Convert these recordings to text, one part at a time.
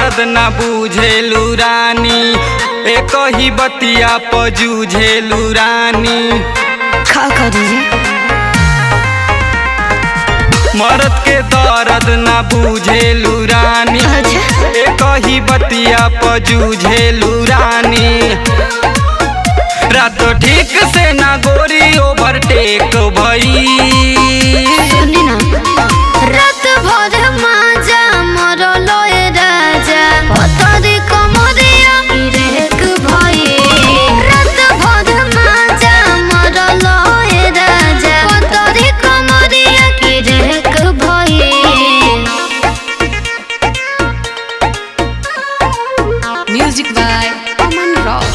दर्द ना बुझेलू रानी, एक ही बतिया पजूझेलू रानी। का करी मर्द के दर्द ना बुझेलू रानी, एक ही बतिया पजूझेलू रानी। रात ठीक से ना गोरी ओवरटेक भई, सुनी ना रात भर माजा मरल ए राजा, पतरी कमरिया रेक भई। रात भर माजा मरल ए राजा, पतरी कमरिया रेक भई। Music by Aman rock.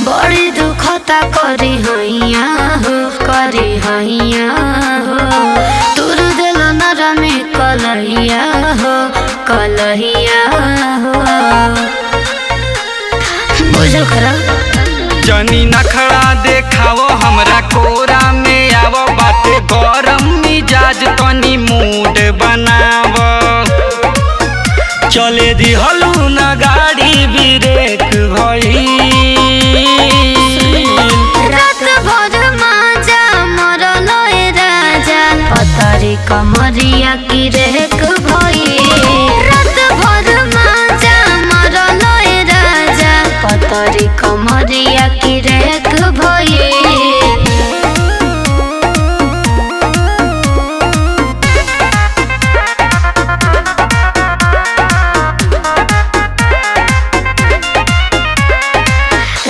बड़ी दुखता करी हैया हो, करी हैया हो। तुर दिल नरा में कलहिया हो, कलहिया हो। बुझल करा जनी नखड़ा देखावो हमरा कोरा में आवो, बाटे गरम मिजाज तनी मूड बनाव। चले दिहलू न गाड़ी ब्रेक भई, रात भर माजा मरल ए राजा, पतरी कमरिया की रेक भई। रात भर माजा मरल ए राजा, पतरी कमरिया की रेक भई।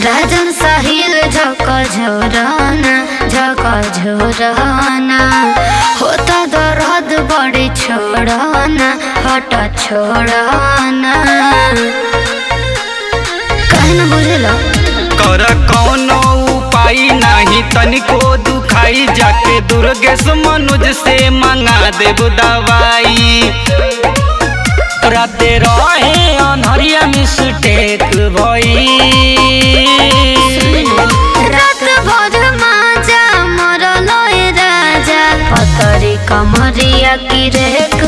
राजन साहिल झक झोराना, झक झोराना। होता दर्द बड़ी छोड़ाना, हट छोड़ाना। कहे ना बुझेला कर कौनो उपाय नहीं तनिको दुखाई, जाके दुर्गेश मनोज से मंगा देब दवाई। राते रहे अनहरिया मिस्टेक भई, रात भर माजा मरल ए राजा, पतरी कमरिया की रेक